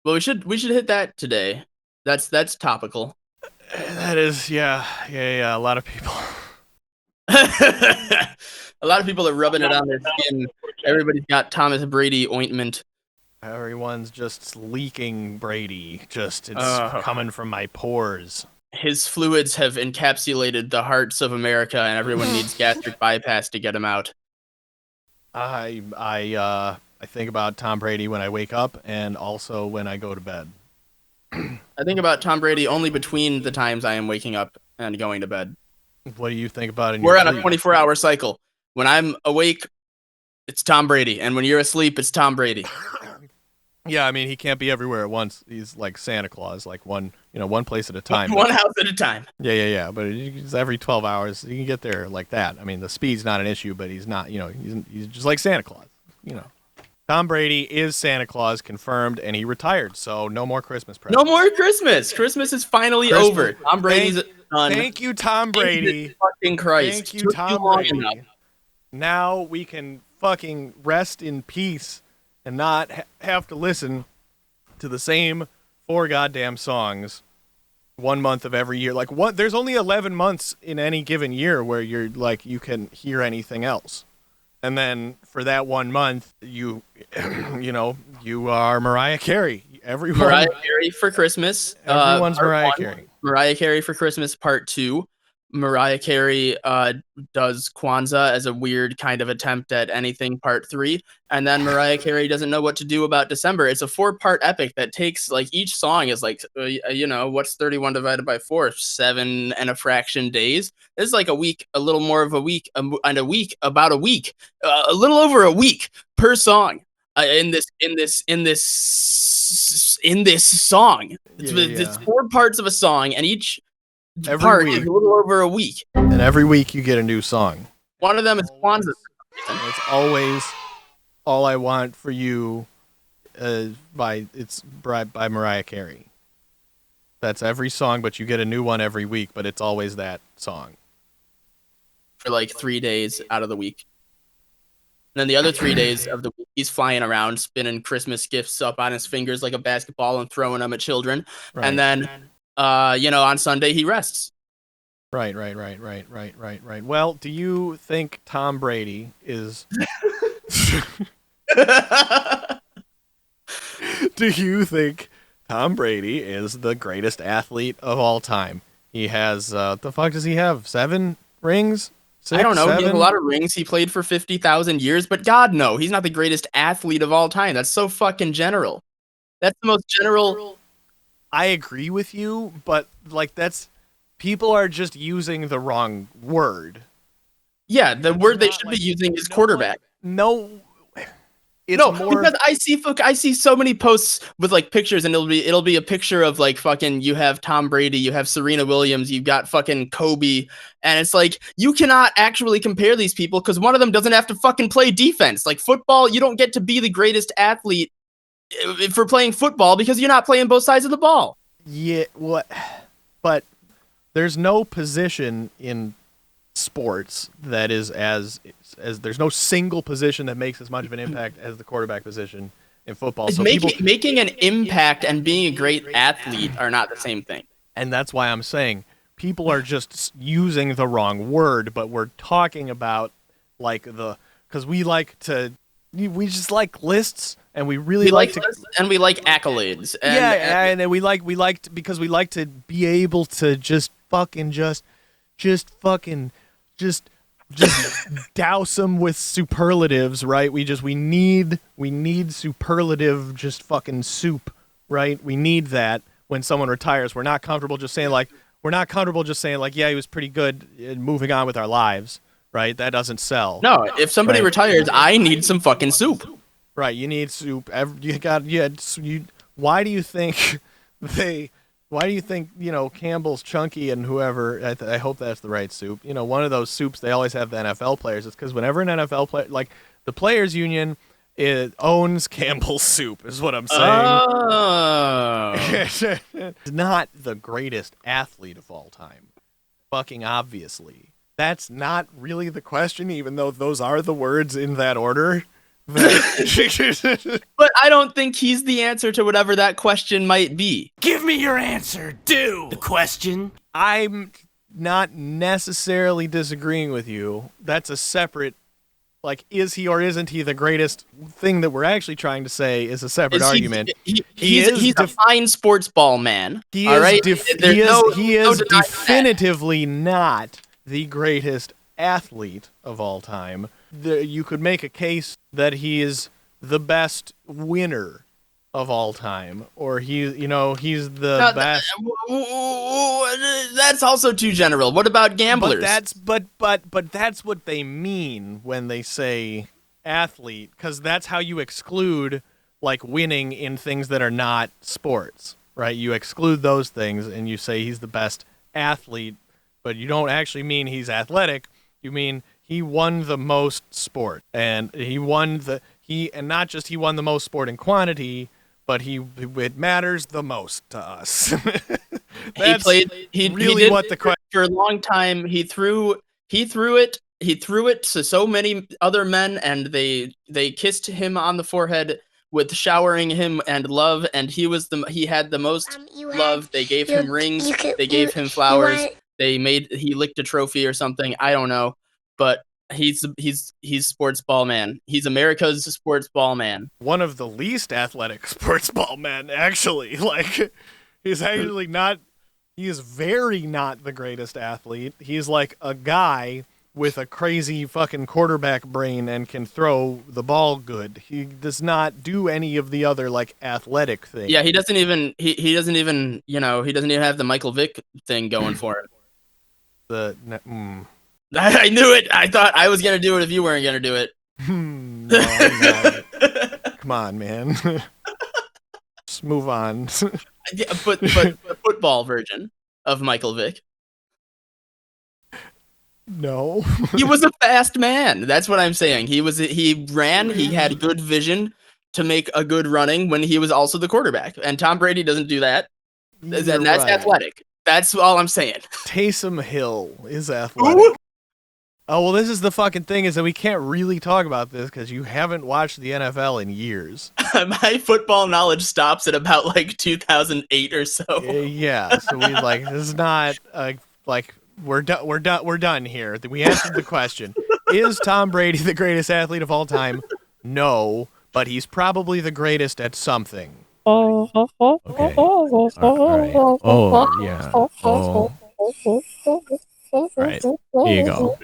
Well, we should hit that today. That's topical. That is, yeah. A lot of people. A lot of people are rubbing it on their skin. Everybody's got Thomas Brady ointment. Everyone's just leaking Brady. Just it's Uh, coming from my pores. his fluids have encapsulated the hearts of America, and everyone needs gastric bypass to get him out. I think about Tom Brady when I wake up and also when I go to bed. I think about Tom Brady only between the times I am waking up and going to bed. What do you think about in We're your on a sleep? 24-hour cycle. When I'm awake, it's Tom Brady, and when you're asleep, it's Tom Brady. Yeah, I mean he can't be everywhere at once. He's like Santa Claus, like one place at a time. One house at a time. Yeah. But it's every 12 hours. You can get there like that. I mean, the speed's not an issue, but he's not. He's just like Santa Claus. Tom Brady is Santa Claus confirmed, and he retired. So no more Christmas presents. No more Christmas. Christmas is finally over. Tom Brady's done. Thank you, Tom Brady. Jesus fucking Christ. Thank you, Took Tom long Brady. enough. Now we can fucking rest in peace and not have to listen to the same 4 goddamn songs 1 month of every year. Like what? There's only 11 months in any given year where you're like you can hear anything else. And then for that 1 month, you are Mariah Carey. Mariah Carey for Christmas. Everyone's Mariah 1. Carey. Mariah Carey for Christmas, part 2. Mariah Carey does Kwanzaa as a weird kind of attempt at anything, part 3. And then Mariah Carey doesn't know what to do about December. It's a 4-part epic that takes, like, each song is like, what's 31 divided by 4? 7 and a fraction days. This is like a week, a little more of a week, and a week, about a week, a little over a week per song. In this song, it's 4 parts of a song, and each part is a little over a week. And every week you get a new song. One of them is Kwanzaa. It's always All I Want for You by Mariah Carey. That's every song, but you get a new one every week, but it's always that song. For like 3 days out of the week. And then the other 3 days of the week, he's flying around, spinning Christmas gifts up on his fingers like a basketball and throwing them at children. Right. And then, on Sunday, he rests. Right. Well, do you think Tom Brady is... Do you think Tom Brady is the greatest athlete of all time? He has, the fuck does he have? 7 rings? 6, I don't know. 7? He has a lot of rings. He played for 50,000 years, but God, no. He's not the greatest athlete of all time. That's so fucking general. That's the most general. I agree with you, but, like, people are just using the wrong word. Yeah, the word they should be using is quarterback. No. Because I see so many posts with like pictures, and it'll be a picture of like fucking, you have Tom Brady, you have Serena Williams, you've got fucking Kobe, and it's like you cannot actually compare these people because one of them doesn't have to fucking play defense. Like football, you don't get to be the greatest athlete for playing football because you're not playing both sides of the ball. Yeah, what? But there's no position in sports that is as there's no single position that makes as much of an impact as the quarterback position in football. So making an impact and being a great athlete are not the same thing. And that's why I'm saying people are just using the wrong word, but we're talking about like because we just like lists, and we really like accolades. And we like to be able to just douse them with superlatives, right? We need superlative just fucking soup, right? We need that when someone retires. We're not comfortable just saying like, yeah, he was pretty good, and moving on with our lives, right? That doesn't sell. No, if somebody retires, I need some fucking soup. Right, you need soup. Why do you think Campbell's Chunky and whoever, I hope that's the right soup, one of those soups, they always have the NFL players. It's because whenever an NFL player, like the Players Union, it owns Campbell's Soup, is what I'm saying. Oh. It's not the greatest athlete of all time. Fucking obviously. That's not really the question, even though those are the words in that order. But I don't think he's the answer to whatever that question might be. Give me your answer. Do the question. I'm not necessarily disagreeing with you. That's a separate, like, is he or isn't he the greatest thing that we're actually trying to say is a separate argument. He's a fine sports ball man. He all is, right? he is denying definitively not the greatest athlete of all time. You could make a case that he is the best winner of all time, or he's the best. That's also too general. What about gamblers? But that's what they mean when they say athlete, because that's how you exclude like winning in things that are not sports, right? You exclude those things and you say he's the best athlete, but you don't actually mean he's athletic. You mean he won the most sport, and and not just he won the most sport in quantity, but it matters the most to us. That's really what the question. For a long time, he threw it to so many other men, and they kissed him on the forehead with showering him and love, and he had the most love. They gave him rings, they gave him flowers, he licked a trophy or something. I don't know, but he's sports ball man. He's America's sports ball man. One of the least athletic sports ball men, actually. Like, he's actually not. He is very not the greatest athlete. He's like a guy with a crazy fucking quarterback brain and can throw the ball good. He does not do any of the other like athletic things. Yeah, he doesn't even he doesn't even have the Michael Vick thing going for him. I knew it. I thought I was gonna do it if you weren't gonna do it. No, I'm not. Come on, man. Just move on. Yeah, but football version of Michael Vick. No. He was a fast man. That's what I'm saying. He ran. He had good vision to make a good running when he was also the quarterback. And Tom Brady doesn't do that. And that's right. Athletic. That's all I'm saying. Taysom Hill is athletic. Ooh. Oh, well, this is the fucking thing, is that we can't really talk about this because you haven't watched the NFL in years. My football knowledge stops at about like 2008 or so. Yeah, so we this is not we're done here. We answered the question. Is Tom Brady the greatest athlete of all time? No, but he's probably the greatest at something. Okay. All right. Oh, yeah. Oh. All right. Here you go.